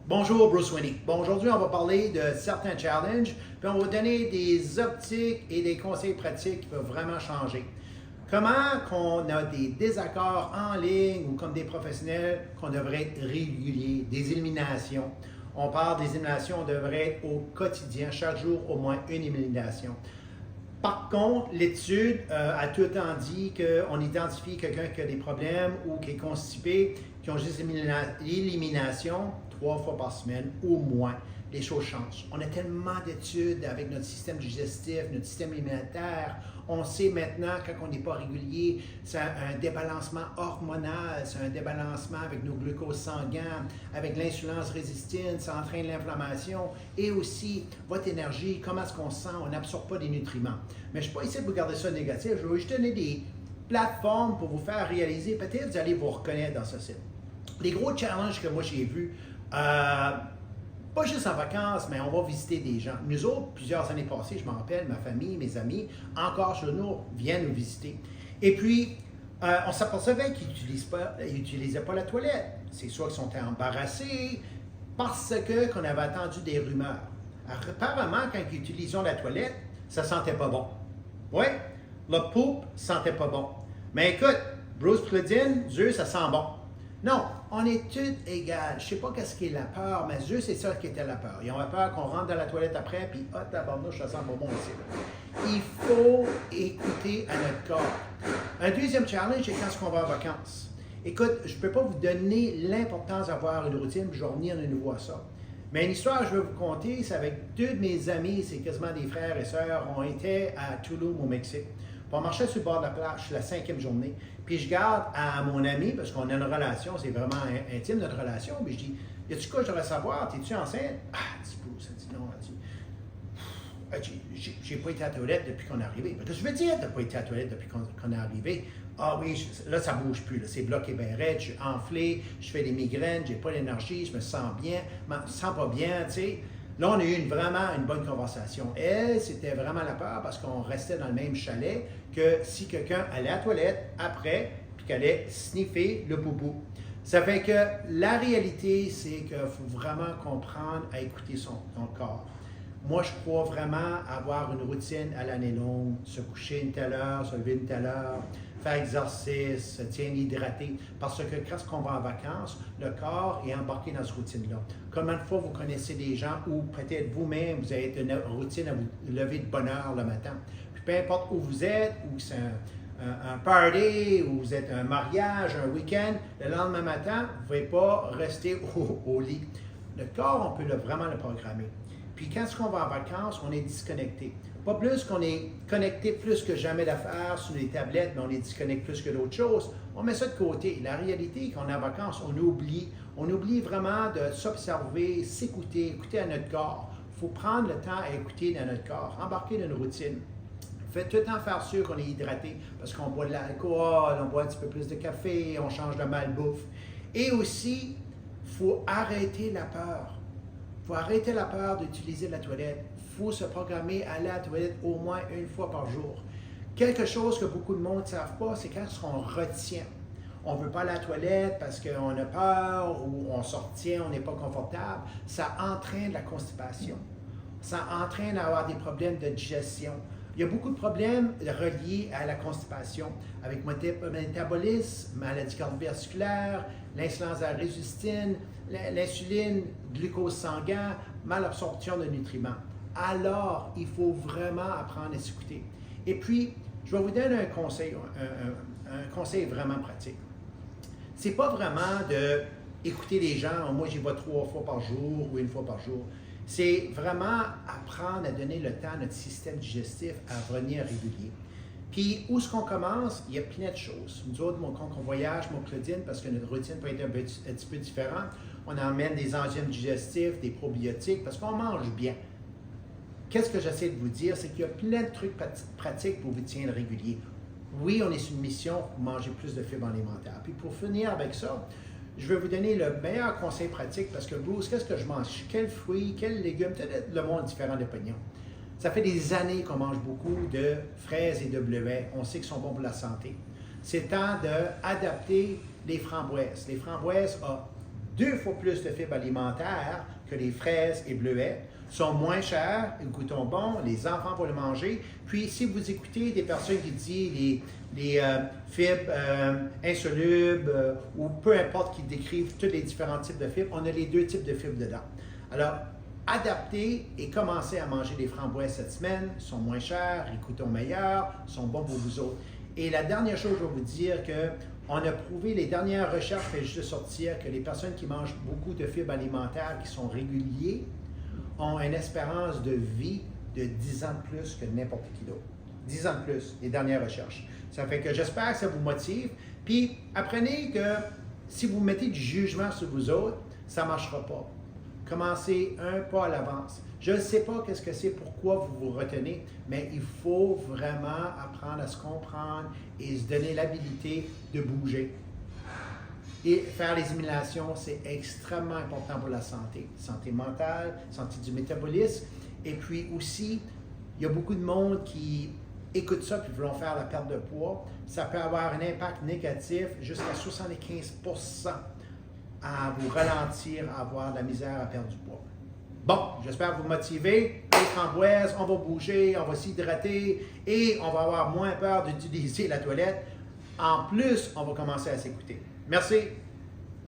Bonjour Bruce Winnie. Bon, aujourd'hui, on va parler de certains challenges, puis on va donner des optiques et des conseils pratiques qui peuvent vraiment changer. Comment qu'on a des désaccords en ligne ou comme des professionnels qu'on devrait être réguliers, des éliminations. On parle des éliminations, on devrait être au quotidien, chaque jour au moins une élimination. Par contre, l'étude a tout le temps dit qu'on identifie quelqu'un qui a des problèmes ou qui est constipé, qui ont juste l'élimination 3 fois par semaine ou moins. Les choses changent. On a tellement d'études avec notre système digestif, notre système immunitaire. On sait maintenant, quand on n'est pas régulier, c'est un débalancement hormonal, c'est un débalancement avec nos glucoses sanguins, avec l'insulince résistante, ça entraîne l'inflammation et aussi votre énergie, comment est-ce qu'on se sent, on n'absorbe pas des nutriments. Mais je ne suis pas ici pour garder ça négatif, je vais juste donner des plateformes pour vous faire réaliser, peut-être vous allez vous reconnaître dans ce site. Les gros challenges que moi j'ai vus, pas juste en vacances, mais on va visiter des gens. Nous autres, plusieurs années passées, je m'en rappelle, ma famille, mes amis, encore chez nous, viennent nous visiter. Et puis, on s'apercevait qu'ils n'utilisaient pas la toilette. C'est soit qu'ils sont embarrassés parce qu'on avait entendu des rumeurs. Alors, apparemment, quand ils utilisaient la toilette, ça sentait pas bon. Oui, le poupe sentait pas bon. Mais écoute, Bruce Pludin, Dieu, ça sent bon. Non, on est tous égales. Je ne sais pas qu'est-ce qu'est la peur, mais eux, c'est ça qui était la peur. Ils ont peur qu'on rentre dans la toilette après, puis oh, tabarnouche, ça sent pas bon ici. Il faut écouter à notre corps. Un deuxième challenge, c'est quand on va en vacances. Écoute, je ne peux pas vous donner l'importance d'avoir une routine, puis je vais revenir de nouveau à ça. Mais une histoire que je vais vous conter, c'est avec deux de mes amis, c'est quasiment des frères et sœurs, on était à Tulum, au Mexique. Puis on marchait sur le bord de la plage, la 5e journée. Puis je garde à mon ami, parce qu'on a une relation, c'est vraiment intime notre relation, puis je dis, y a-tu quoi je devrais savoir, t'es-tu enceinte? Ah, dis Bruce, elle dit non, elle dit, j'ai pas été à la toilette depuis qu'on est arrivé. Parce que je veux dire, t'as pas été à la toilette depuis qu'on est arrivé. Ah oui, là ça bouge plus, là, c'est bloqué bien raide, je suis enflé, je fais des migraines, j'ai pas d'énergie, je me sens bien, je me sens pas bien, tu sais. Là, on a eu vraiment une bonne conversation. Elle, c'était vraiment la peur parce qu'on restait dans le même chalet que si quelqu'un allait à la toilette après, puis qu'elle allait sniffer le boubou. Ça fait que la réalité, c'est qu'il faut vraiment comprendre à écouter son corps. Moi, je crois vraiment avoir une routine à l'année longue, se coucher une telle heure, se lever une telle heure, faire exercice, se tenir hydraté. Parce que quand on va en vacances, le corps est embarqué dans cette routine-là. Combien de fois vous connaissez des gens ou peut-être vous-même, vous avez une routine à vous lever de bonne heure le matin. Puis peu importe où vous êtes, ou c'est un party, ou vous êtes un mariage, un week-end, le lendemain matin, vous ne pouvez pas rester au lit. Le corps, on peut vraiment le programmer. Puis quand on va en vacances, on est disconnecté. Pas plus qu'on est connecté plus que jamais d'affaires sur les tablettes, mais on est disconnecté plus que d'autres choses. On met ça de côté. La réalité, quand on est en vacances, on oublie vraiment de s'observer, s'écouter, écouter à notre corps. Il faut prendre le temps à écouter dans notre corps, embarquer dans une routine. Faites tout le temps faire sûr qu'on est hydraté parce qu'on boit de l'alcool, on boit un petit peu plus de café, on change de malbouffe. Et aussi, il faut arrêter la peur. Il faut arrêter la peur d'utiliser la toilette. Il faut se programmer à aller à la toilette au moins une fois par jour. Quelque chose que beaucoup de monde ne savent pas, c'est quand on retient. On ne veut pas aller à la toilette parce qu'on a peur ou on se retient, on n'est pas confortable. Ça entraîne la constipation. Ça entraîne à avoir des problèmes de digestion. Il y a beaucoup de problèmes reliés à la constipation, avec métabolisme, maladie cardiovasculaire, l'insulince résistante, l'insuline, glucose sanguin, malabsorption de nutriments. Alors, il faut vraiment apprendre à s'écouter. Et puis, je vais vous donner un conseil vraiment pratique. C'est pas vraiment d'écouter les gens, moi j'y vais 3 fois par jour ou 1 fois par jour. C'est vraiment apprendre à donner le temps à notre système digestif à revenir régulier. Puis, où est-ce qu'on commence? Il y a plein de choses. Nous autres, quand on voyage, mon Claudine, parce que notre routine peut être un petit peu différente, on emmène des enzymes digestifs, des probiotiques, parce qu'on mange bien. Qu'est-ce que j'essaie de vous dire? C'est qu'il y a plein de trucs pratiques pour vous tenir régulier. Oui, on est sur une mission pour manger plus de fibres alimentaires. Puis, pour finir avec ça, je vais vous donner le meilleur conseil pratique parce que Bruce, qu'est-ce que je mange? Quels fruits, quels légumes? Peut-être le monde différent d'opinion. Ça fait des années qu'on mange beaucoup de fraises et de bleuets. On sait qu'ils sont bons pour la santé. C'est temps d'adapter les framboises. Les framboises ont 2 fois plus de fibres alimentaires que les fraises et bleuets, sont moins chers, ils goûtent bon, les enfants vont le manger. Puis, si vous écoutez des personnes qui disent les fibres insolubles ou peu importe qui décrivent tous les différents types de fibres, on a les 2 types de fibres dedans. Alors, adaptez et commencez à manger des framboises cette semaine, ils sont moins chers, ils coûtent meilleur, sont bons pour vous autres. Et la dernière chose, je vais vous dire que on a prouvé, les dernières recherches faites juste de sortir, que les personnes qui mangent beaucoup de fibres alimentaires, qui sont réguliers, ont une espérance de vie de 10 ans de plus que n'importe qui d'autre. 10 ans de plus, les dernières recherches. Ça fait que j'espère que ça vous motive. Puis, apprenez que si vous mettez du jugement sur vous autres, ça ne marchera pas. Commencez un pas à l'avance. Je ne sais pas qu'est-ce que c'est, pourquoi vous vous retenez, mais il faut vraiment apprendre à se comprendre et se donner l'habilité de bouger. Et faire les éliminations, c'est extrêmement important pour la santé. Santé mentale, santé du métabolisme. Et puis aussi, il y a beaucoup de monde qui écoute ça et veulent faire la perte de poids. Ça peut avoir un impact négatif jusqu'à 75% à vous ralentir, à avoir de la misère à perdre du poids. Bon, j'espère vous motiver. Les framboises, on va bouger, on va s'hydrater et on va avoir moins peur d'utiliser la toilette. En plus, on va commencer à s'écouter. Merci.